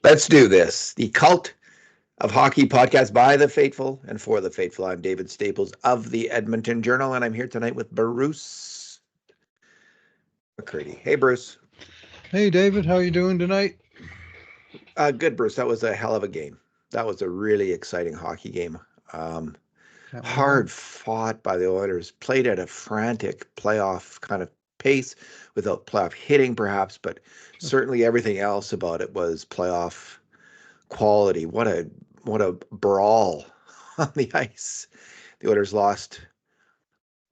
Let's do this. The Cult of Hockey podcast by the faithful and for the faithful. I'm David Staples of the Edmonton Journal, and I'm here tonight with Bruce McCurdy. Hey, Bruce. Hey, David, how you doing tonight? Good, Bruce. That was a hell of a game. That was a really exciting hockey game. Hard fought by the Oilers, played at a frantic playoff kind of pace without playoff hitting, perhaps, but certainly everything else about it was playoff quality. What a brawl on the ice. The Oilers lost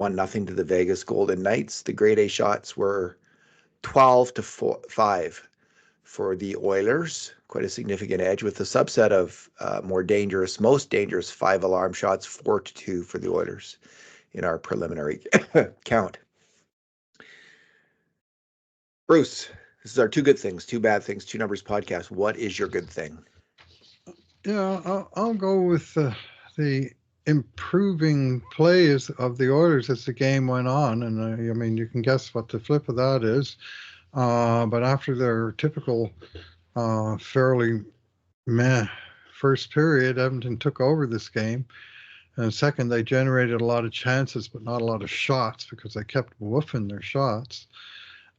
1-0 to the Vegas Golden Knights. The grade A shots were 12-5 for the Oilers. Quite a significant edge with a subset of most dangerous 5 alarm shots, 4-2 for the Oilers in our preliminary count. Bruce, this is our two good things, two bad things, two numbers podcast. What is your good thing? Yeah, I'll go with the improving plays of the Oilers as the game went on. And I mean, you can guess what the flip of that is. But after their typical fairly meh first period, Edmonton took over this game. And second, they generated a lot of chances, but not a lot of shots because they kept woofing their shots.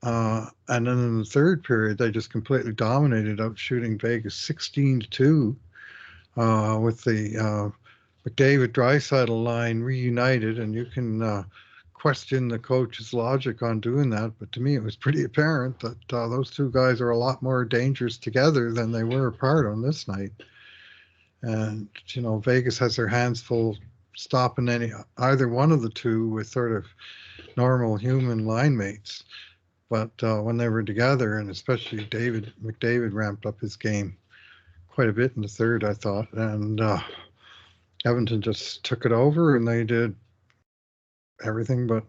And then in the third period, they just completely dominated, out shooting Vegas 16-2 with the McDavid-Draisaitl line reunited. And you can question the coach's logic on doing that, but to me, it was pretty apparent that those two guys are a lot more dangerous together than they were apart on this night. And, Vegas has their hands full stopping either one of the two with sort of normal human line mates. But when they were together, and especially McDavid ramped up his game quite a bit in the third, I thought. And Edmonton just took it over, and they did everything but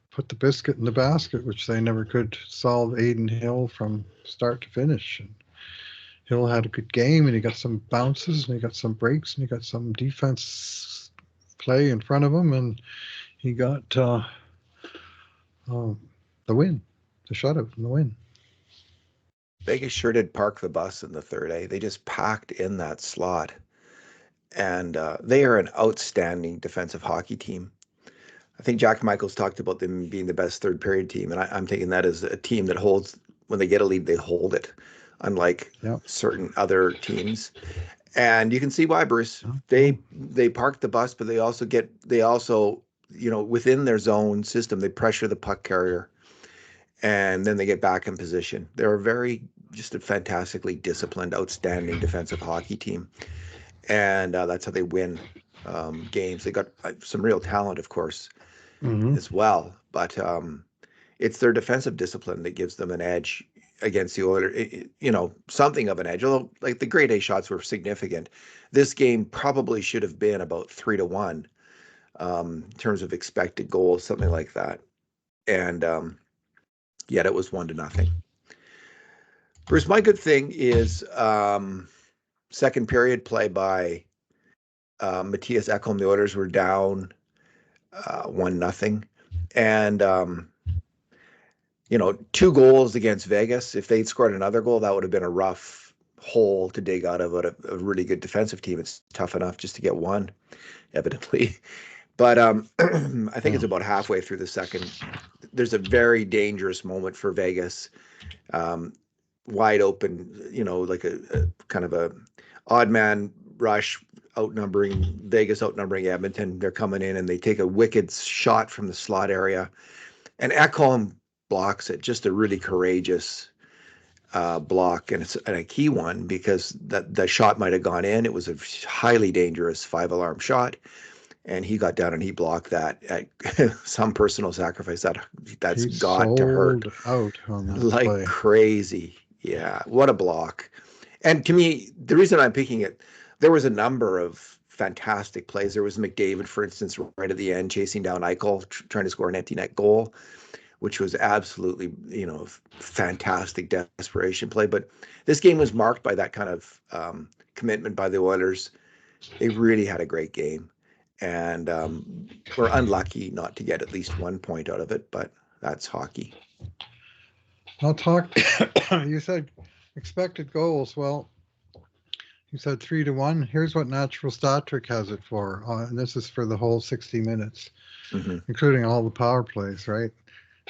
put the biscuit in the basket, which they never could solve Aiden Hill from start to finish. And Hill had a good game, and he got some bounces, and he got some breaks, and he got some defense play in front of him, and he got the win. The shutout and the win. Vegas sure did park the bus in the third, eh? They just packed in that slot. And they are an outstanding defensive hockey team. I think Jack Michaels talked about them being the best third period team. And I'm thinking that is a team that holds, when they get a lead, they hold it, unlike certain other teams. And you can see why, Bruce. They park the bus, but they also within their zone system, they pressure the puck carrier. And then they get back in position. They're just a fantastically disciplined, outstanding defensive hockey team. And that's how they win games. They got some real talent, of course, as well. But it's their defensive discipline that gives them an edge against the Oilers. Something of an edge. Although, like, the grade A shots were significant. This game probably should have been about 3-1 in terms of expected goals, something like that. And yet it was 1-0. Bruce, my good thing is second period play by Matthias Ekholm. The Oilers were down 1-0. And, 2 goals against Vegas. If they'd scored another goal, that would have been a rough hole to dig out of a really good defensive team. It's tough enough just to get one, evidently. But I think it's about halfway through the second. There's a very dangerous moment for Vegas. Wide open, like a kind of a odd man rush, Vegas outnumbering Edmonton. They're coming in and they take a wicked shot from the slot area. And Ekholm blocks it. Just a really courageous block. And it's a key one because the shot might have gone in. It was a highly dangerous 5-alarm shot. And he got down and he blocked that at some personal sacrifice. That's got to hurt out on that like play. Crazy. Yeah, what a block. And to me, the reason I'm picking it, there was a number of fantastic plays. There was McDavid, for instance, right at the end, chasing down Eichel, trying to score an empty net goal, which was absolutely, fantastic desperation play. But this game was marked by that kind of commitment by the Oilers. They really had a great game. And we're unlucky not to get at least 1 point out of it, but that's hockey. I'll talk. You said expected goals. Well, You said 3-1. Here's what Natural Stat Trick has it for, and this is for the whole 60 minutes, including all the power plays, right?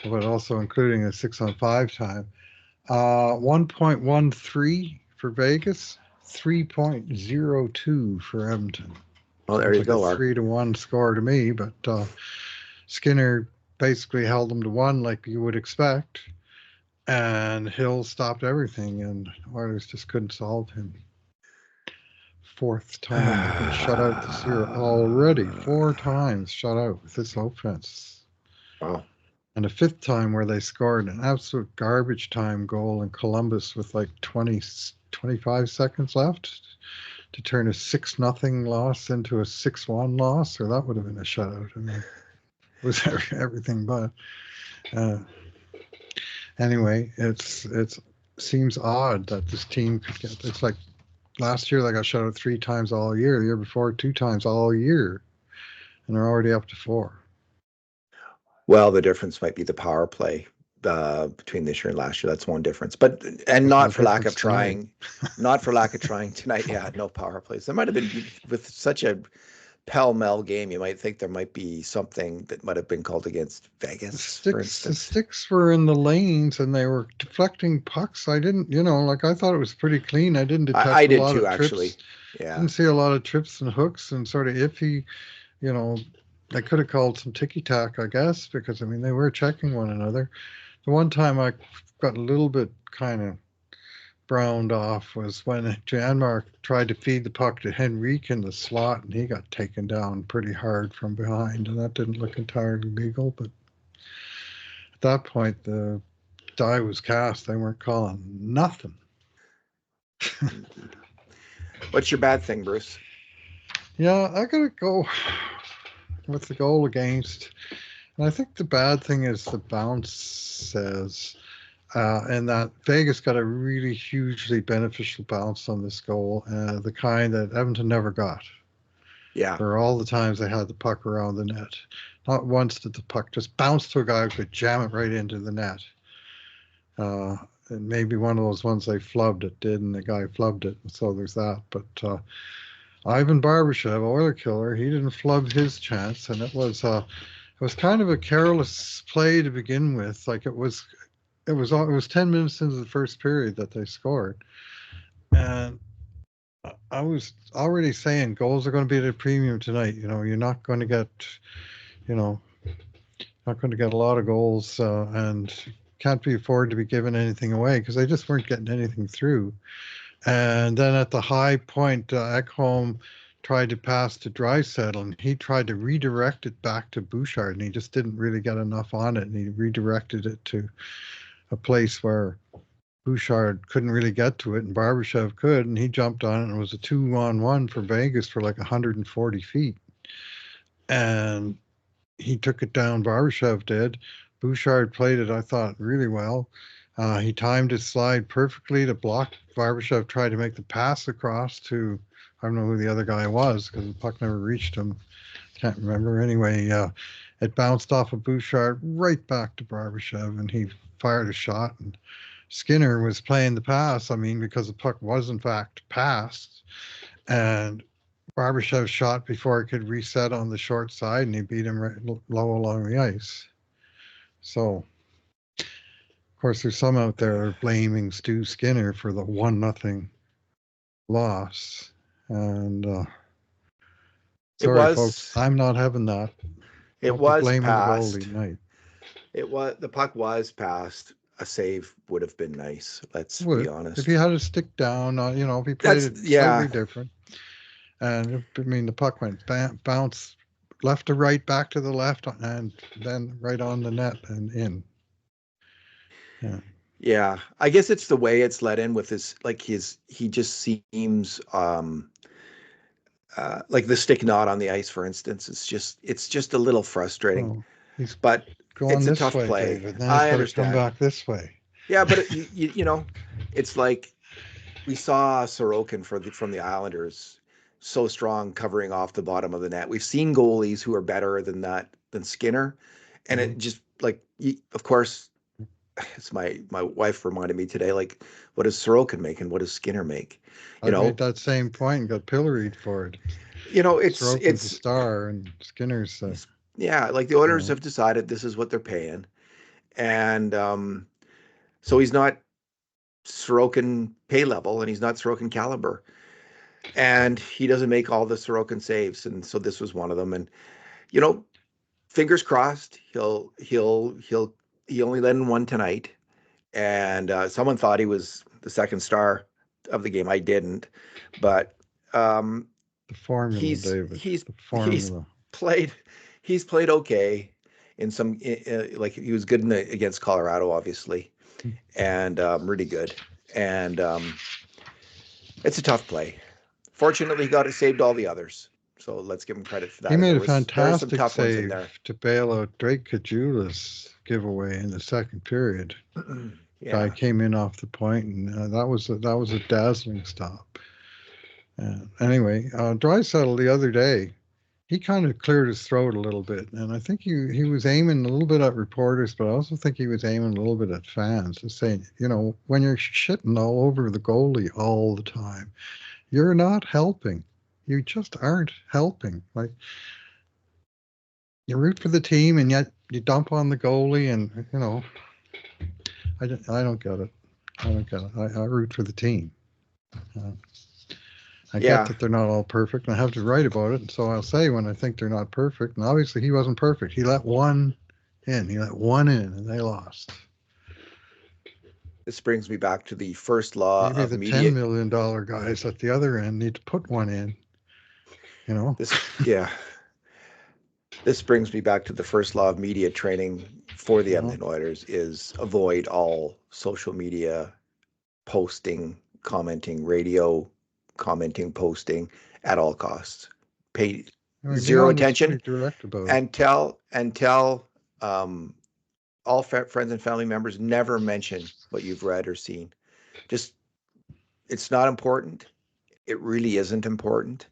But also including a 6-on-5 time. 1.13 for Vegas, 3.02 for Edmonton. Well, there Sounds you like a go. 3-1 score to me, but Skinner basically held them to 1 like you would expect, and Hill stopped everything, and Oilers just couldn't solve him. Fourth time they've been shut out this year already. 4 times shut out with this offense. Wow. And a 5th time where they scored an absolute garbage time goal in Columbus with like 25 seconds left to turn a 6-0 loss into a 6-1 loss, or that would have been a shutout. I mean, it was everything but. Anyway, it seems odd that this team could get. It's like last year they got shut out 3 times all year. The year before, 2 times all year, and they're already up to 4. Well, the difference might be the power play between this year and last year. That's one difference, but There's not no for lack of difference tonight. trying, not for lack of trying tonight. Yeah, no power plays. There might have been with such a pell-mell game. You might think there might be something that might have been called against Vegas, for The instance. sticks were in the lanes and they were deflecting pucks. I didn't, like I thought it was pretty clean. I didn't detect I a did lot too, of actually. trips. Yeah. Didn't see a lot of trips and hooks and sort of iffy, you know. They could have called some ticky tack, I guess, because I mean they were checking one another. The one time I got a little bit kind of browned off was when Janmark tried to feed the puck to Henrique in the slot, and he got taken down pretty hard from behind, and that didn't look entirely legal. But at that point, the die was cast. They weren't calling nothing. Indeed. What's your bad thing, Bruce? Yeah, I gotta go with the goal against. And I think the bad thing is the bounce says, and that Vegas got a really hugely beneficial bounce on this goal, the kind that Edmonton never got. Yeah. For all the times they had the puck around the net. Not once did the puck just bounce to a guy who could jam it right into the net. And maybe one of those ones they flubbed it did, and the guy flubbed it, so there's that. But Ivan Barbashev, Oiler killer, he didn't flub his chance, and it was kind of a careless play to begin with. Like it was 10 minutes into the first period that they scored, and I was already saying goals are going to be at a premium tonight. You're not going to get, you know, not going to get a lot of goals, and can't be afford to be giving anything away because they just weren't getting anything through. And then at the high point, Ekholm tried to pass to Draisaitl, and he tried to redirect it back to Bouchard, and he just didn't really get enough on it, and he redirected it to a place where Bouchard couldn't really get to it, and Barbashev could, and he jumped on it, and it was a 2-on-1 for Vegas for like 140 feet. And he took it down, Barbashev did. Bouchard played it, I thought, really well. He timed his slide perfectly to block. Barbashev tried to make the pass across to, I don't know who the other guy was because the puck never reached him. Can't remember. Anyway, it bounced off of Bouchard right back to Barbashev, and he fired a shot. And Skinner was playing the pass, because the puck was in fact passed, and Barbashev shot before it could reset on the short side, and he beat him right low along the ice. So, of course, there's some out there blaming Stu Skinner for the 1-0 loss, and sorry, folks, I'm not having that. It Don't be was blaming passed. the goalie tonight. The puck was passed. A save would have been nice. Let's be honest. If he had a stick down, if he played it slightly different. And the puck went bounce left to right, back to the left, and then right on the net and in. Yeah. Yeah, I guess it's the way it's let in with he just seems like the stick not on the ice, for instance. It's just a little frustrating. He's but going it's a this tough way, play. David. Then I he's got to understand. come back this way. Yeah, but it's like we saw Sorokin from the Islanders so strong covering off the bottom of the net. We've seen goalies who are better than Skinner, and it just of course it's my wife reminded me today, like, what does Sorokin make and what does Skinner make? You I made know, that same point and got pilloried for it. Sorokin's a it's star and Skinner's, he's, yeah, like the Oilers you have decided this is what they're paying, and so he's not Sorokin pay level and he's not Sorokin caliber, and he doesn't make all the Sorokin saves, and so this was one of them, and you know, fingers crossed, he only led in one tonight, and someone thought he was the second star of the game. I didn't, but um, the formula, he's David, he's the he's formula. played he's played okay in some like he was good in against Colorado, obviously, and really good, and it's a tough play. Fortunately, he got it saved all the others, so let's give him credit for He that. And made a there were some fantastic tough ones in save there. to bail out Drake Kajula's giveaway in the second period. Guy Yeah, came in off the point, and that was a dazzling stop. Anyway, Draisaitl the other day, he kind of cleared his throat a little bit, and I think he was aiming a little bit at reporters, but I also think he was aiming a little bit at fans, and saying, when you're shitting all over the goalie all the time, you're not helping. You just aren't helping. Like, you root for the team, and yet you dump on the goalie, and I don't get it. I don't get it. I root for the team. Uh, I get yeah, that they're not all perfect, and I have to write about it. And so I'll say when I think they're not perfect. And obviously, he wasn't perfect. He let one in. He let one in, and they lost. this brings me back to the first law Maybe of the media. $10 million guys at the other end need to put one in. You know. Yeah, this brings me back to the first law of media training for the Well, Edmonton Oilers is avoid all social media posting, commenting, radio commenting, posting at all costs. Pay I mean, zero Leon was attention pretty direct about it. and tell um, all friends and family members never mention what you've read or seen. Just it's not important. It really isn't important.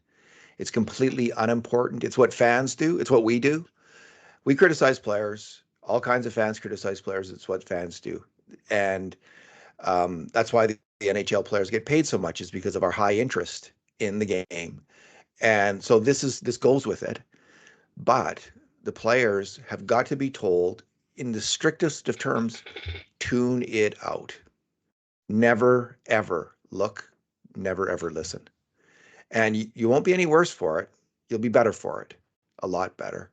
It's completely unimportant. It's what fans do. It's what we do. We criticize players. All kinds of fans criticize players. It's what fans do, and that's why the NHL players get paid so much is because of our high interest in the game. And so this goes with it. But the players have got to be told in the strictest of terms, tune it out. Never ever look, never ever listen. And you won't be any worse for it. You'll be better for it, a lot better.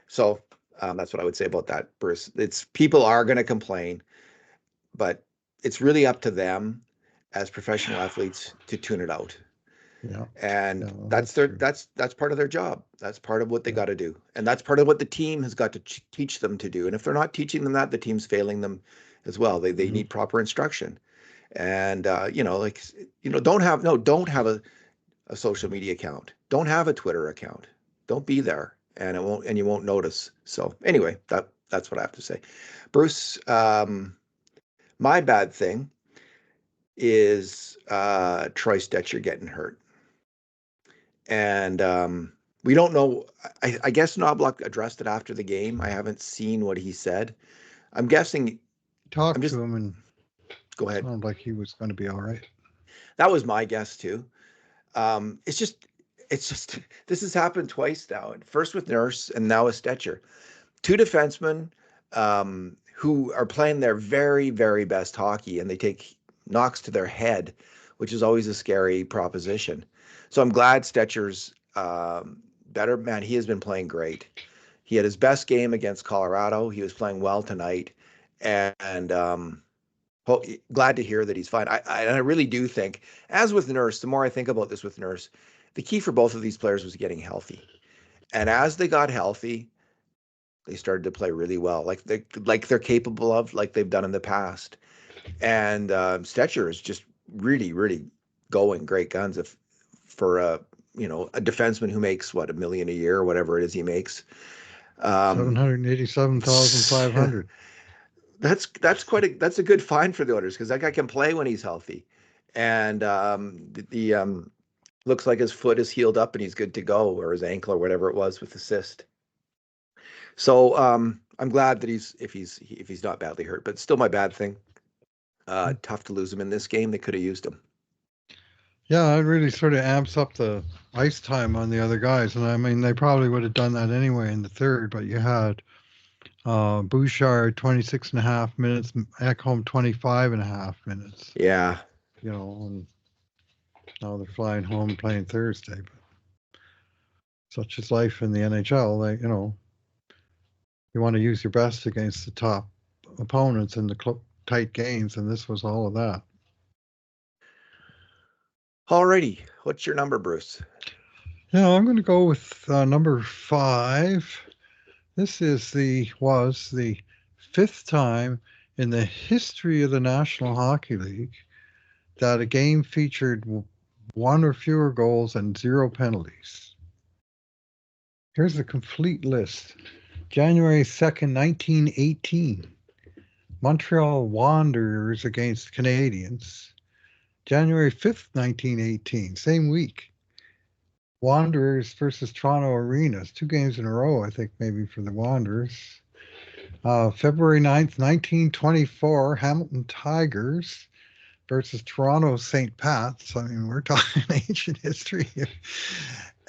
So that's what I would say about that, Bruce. It's people are going to complain, but it's really up to them as professional athletes to tune it out. Yeah, yeah, And well, that's that's their true. that's part of their job. That's part of what they Yeah. got to do, and that's part of what the team has got to teach them to do. And if they're not teaching them that, the team's failing them as well. They Hmm. need proper instruction. And like don't have a social media account. Don't have a Twitter account. Don't be there, and you won't notice. So anyway, that's what I have to say. Bruce, my bad thing is Troy Stetcher getting hurt. And we don't know. I guess Knobloch addressed it after the game. I haven't seen what he said. I'm guessing. I'm Talked just to him, and go ahead. sounded like he was going to be all right. That was my guess too. It's just this has happened twice now. First with Nurse and now with Stetcher. Two defensemen who are playing their very, very best hockey, and they take knocks to their head, which is always a scary proposition. So I'm glad Stetcher's better. Man, he has been playing great. He had his best game against Colorado. He was playing well tonight, and glad to hear that he's fine. I really do think, as with Nurse, the more I think about this with Nurse, the key for both of these players was getting healthy. And as they got healthy, they started to play really well, like they're capable of, like they've done in the past. And Stetcher is just really, really going great guns. If for a defenseman who makes what $1 million a year or whatever it is he makes, um, 787,500. that's a good find for the Oilers because that guy can play when he's healthy, and looks like his foot is healed up and he's good to go, or his ankle or whatever it was with the cyst. So I'm glad that if he's not badly hurt, but still my bad thing. Tough to lose him in this game. They could have used him. Yeah, it really sort of amps up the ice time on the other guys. And I mean, they probably would have done that anyway in the third, but you had Bouchard 26 and a half minutes, Ekholm 25 and a half minutes, Yeah. and now they're flying home playing Thursday. But such is life in the NHL. You want to use your best against the top opponents in the tight games, and this was all of that. Alrighty. What's your number, Bruce? Yeah, I'm going to go with number 5. This was the 5th time in the history of the National Hockey League that a game featured 1 or fewer goals and 0 penalties. Here's the complete list. January 2nd, 1918, Montreal Wanderers against Canadiens. January 5th, 1918, same week, Wanderers versus Toronto Arenas, 2 games in a row, I think, maybe for the Wanderers. February 9th, 1924, Hamilton Tigers versus Toronto St. Pat's. I mean, we're talking ancient history here.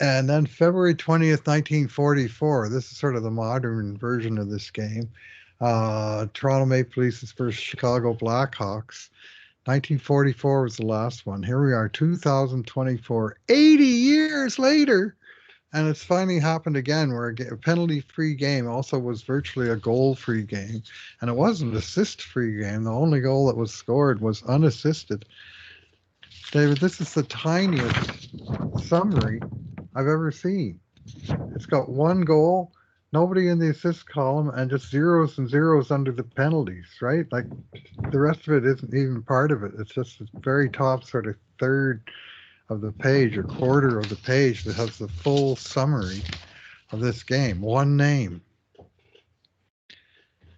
And then February 20th, 1944, this is sort of the modern version of this game. Toronto Maple Leafs versus Chicago Blackhawks. 1944 was the last one. Here we are, 2024, 80 years later. And it's finally happened again where a penalty-free game also was virtually a goal-free game. And it wasn't an assist-free game. The only goal that was scored was unassisted. David, this is the tiniest summary I've ever seen. It's got 1 goal, nobody in the assist column, and just zeros and zeros under the penalties, right? Like the rest of it isn't even part of it. It's just the very top sort of third of the page or quarter of the page that has the full summary of this game. 1 name.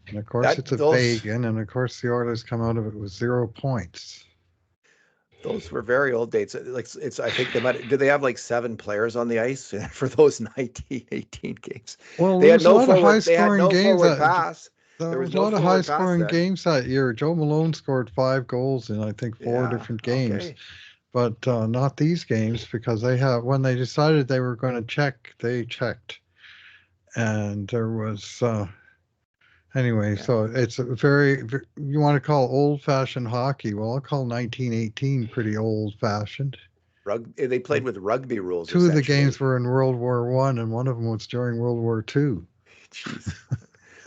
And of course, it's a Fagan, and of course, the Oilers come out of it with 0 points. Those were very old dates. I think did they have like 7 players on the ice for those 1918 games? Well, they there had was a no lot of high-scoring games. There was a lot of high-scoring games that year. Joe Malone scored 5 goals in, I think, 4 different games. Okay. But not these games, because when they decided they were going to check, they checked. And there was, anyway, so it's a you want to call old-fashioned hockey. Well, I'll call 1918 pretty old-fashioned. They played with rugby rules. 2 of the games were in World War I, and one of them was during World War II. Jeez.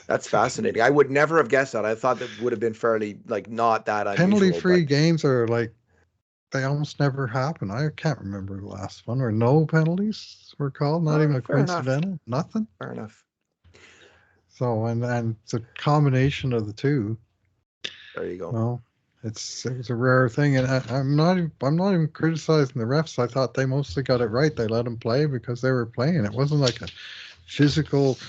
That's fascinating. I would never have guessed that. I thought that would have been fairly, not that unusual. Penalty-free games are they almost never happen. I can't remember the last one where no penalties were called. Not even a coincidental. Enough. Nothing. Fair enough. So and it's a combination of the 2. There you go. Well, it was a rare thing, and I'm not even criticizing the refs. I thought they mostly got it right. They let them play because they were playing. It wasn't like a physical.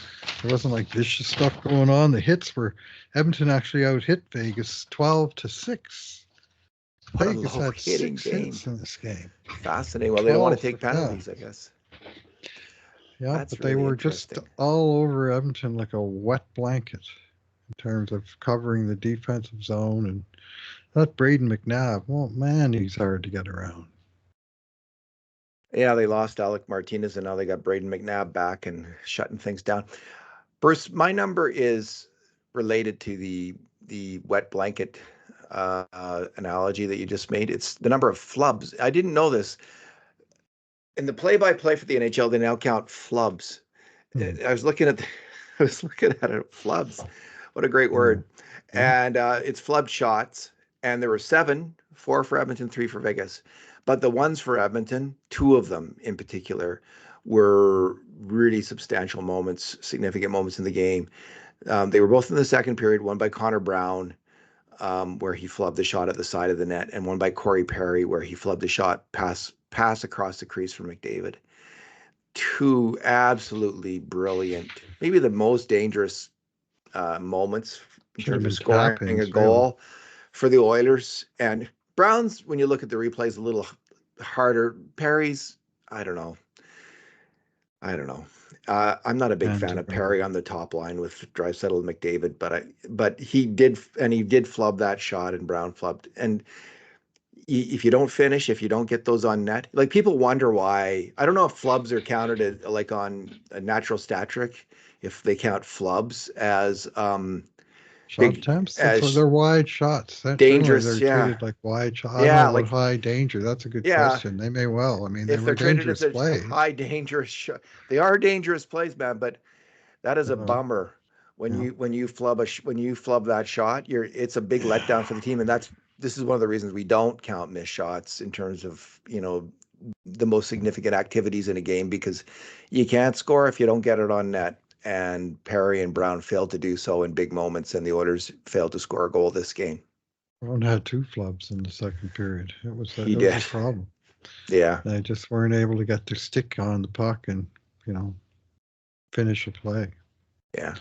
There wasn't like vicious stuff going on. The hits were Edmonton actually out hit Vegas 12-6. Vegas had 6 hits in this game. Fascinating. Well, they don't want to take penalties, I guess. Yeah, that's but they were just all over Edmonton like a wet blanket in terms of covering the defensive zone. And that Braden McNabb, well, man, he's hard to get around. Yeah, they lost Alec Martinez, and now they got Braden McNabb back and shutting things down. Bruce, my number is related to the wet blanket analogy that you just made. It's the number of flubs. I didn't know this. In the play-by-play for the NHL, they now count flubs. I was looking at it. Flubs. What a great word. And it's flub shots. And there were 7, 4 for Edmonton, 3 for Vegas. But the ones for Edmonton, 2 of them in particular, were really substantial moments, significant moments in the game. They were both in the second period, one by Connor Brown, where he flubbed the shot at the side of the net, and one by Corey Perry, where he flubbed the shot pass across the crease for McDavid. 2 absolutely brilliant, maybe the most dangerous moments in terms of scoring a goal for the Oilers. And Brown's, when you look at the replays, a little harder. Perry's, I don't know. I'm not a big and fan to of go. Perry on the top line with Draisaitl and McDavid, but he did flub that shot, and Brown flubbed. And if you don't finish, if you don't get those on net, like people wonder why. I don't know if flubs are counted as, like on a natural stat trick, if they count flubs as Shot big attempts, as they're wide shots. That generally dangerous. they're Yeah, treated like wide shot. I don't know yeah, about like high danger. That's a good yeah. question. They may well. I mean, they If were they're treated as dangerous a plays. high dangerous shot, they are dangerous plays, man. But that is a Uh, bummer when yeah. you flub that shot. It's a big letdown for the team, and this is one of the reasons we don't count missed shots in terms of the most significant activities in a game, because you can't score if you don't get it on net. And Perry and Brown failed to do so in big moments, and the Oilers failed to score a goal this game. Brown had two flubs in the second period. He It was a did, problem. yeah, They just weren't able to get their stick on the puck and you know finish a play. yeah.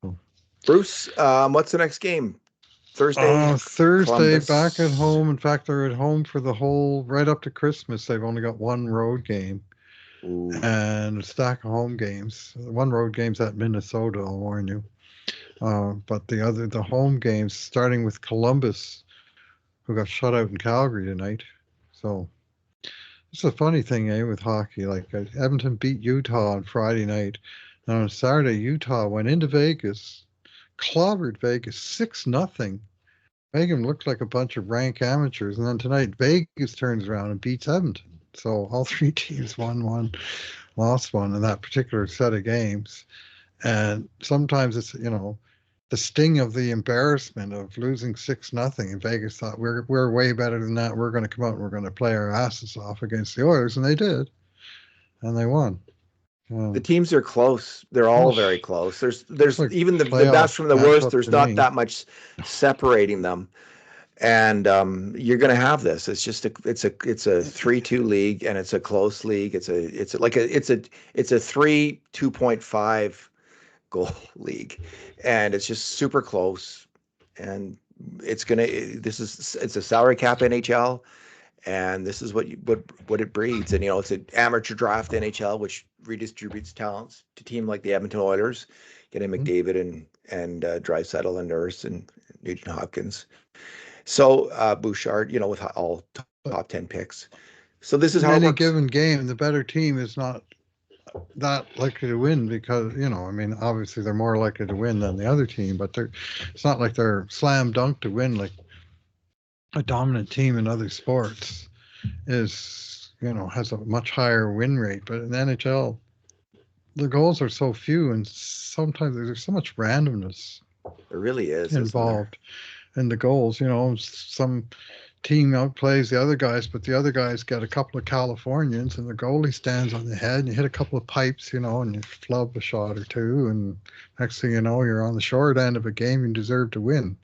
So, Bruce, what's the next game? Thursday, Thursday back at Columbus. home. In fact, they're at home for the whole right up to Christmas. They've only got one road game Ooh, and a stack of home games. One road game's at Minnesota. I'll warn you. But the home games, starting with Columbus, who got shut out in Calgary tonight. So it's a funny thing, with hockey. Like Edmonton beat Utah on Friday night, and on Saturday Utah went into Vegas, clobbered Vegas 6-0. Made them look like a bunch of rank amateurs, and then tonight Vegas turns around and beats Edmonton. So all three teams won one, lost one in that particular set of games. And sometimes it's the sting of the embarrassment of losing 6-0. And Vegas thought we're way better than that. We're going to come out and we're going to play our asses off against the Oilers, and they did, and they won. the Um, teams are close. They're all well, very close. looks There's like even the best playoff from the worst. matchup There's to not me. that much separating them, and you're going to have this. It's just it's a 3-2 league, and it's a close league. It's a 3 2.5 goal league, and it's just super close. And it's a salary cap NHL, and this is what it breeds. And it's an amateur draft NHL, which redistributes talents to team like the Edmonton Oilers, getting McDavid and Draisaitl and Nurse and Nugent Hopkins. So Bouchard, with all But top 10 picks. So this is in how it any works. given game, the better team is not that likely to win because I mean, obviously they're more likely to win than the other team, but it's not like they're slam dunk to win like a dominant team in other sports is has a much higher win rate. But in the NHL, the goals are so few, and sometimes there's so much randomness There really is, isn't there? involved in the goals. Some team outplays the other guys, but the other guys get a couple of Californians, and the goalie stands on the head, and you hit a couple of pipes, and you flub a shot or two, and next thing you know, you're on the short end of a game you deserve to win.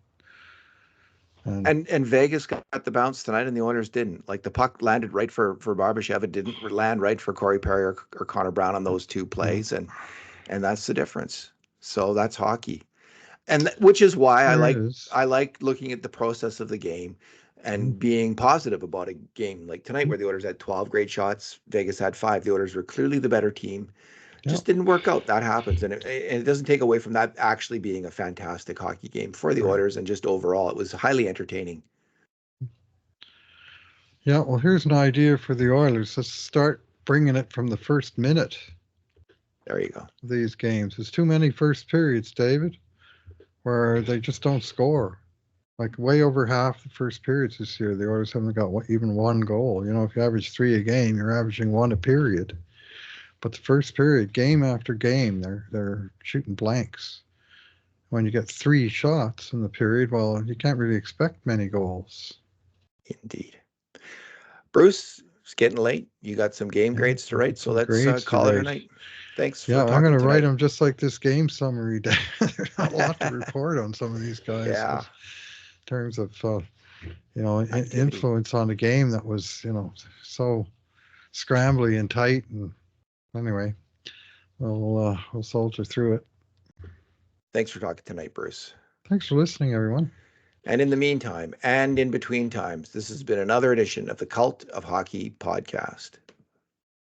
And And Vegas got the bounce tonight, and the Oilers didn't. Like the puck landed right for Barbashev. It didn't land right for Corey Perry or Connor Brown on those two uh, plays, and that's the difference. So that's hockey, and which is why I there like is. I like looking at the process of the game and being positive about a game like tonight, where the Oilers had 12 great shots, Vegas had 5. The Oilers were clearly the better team. Yeah, Just didn't work out. That happens, and it doesn't take away from that actually being a fantastic hockey game for the right. Oilers, and just overall, it was highly entertaining. Yeah, well, here's an idea for the Oilers. Let's start bringing it from the first minute There you go. of these games. There's too many first periods, David, where they just don't score. Like way over half the first periods this year, the Oilers haven't got even one goal. If you average three a game, you're averaging one a period. But the first period, game after game, they're shooting blanks. When you get three shots in the period, well, you can't really expect many goals. Indeed. Bruce, it's getting late. You got some game Yeah, grades to look write, at so some let's grades to call it a write. night. Thanks for Yeah, I'm going talking to write tonight. them just like this game summary. There's not a lot to report on some of these guys Yeah, in terms of activity. influence on the game that was so scrambly and tight. And anyway, we'll soldier through it. Thanks for talking tonight, Bruce. Thanks for listening, everyone. And in the meantime, and in between times, this has been another edition of the Cult of Hockey podcast.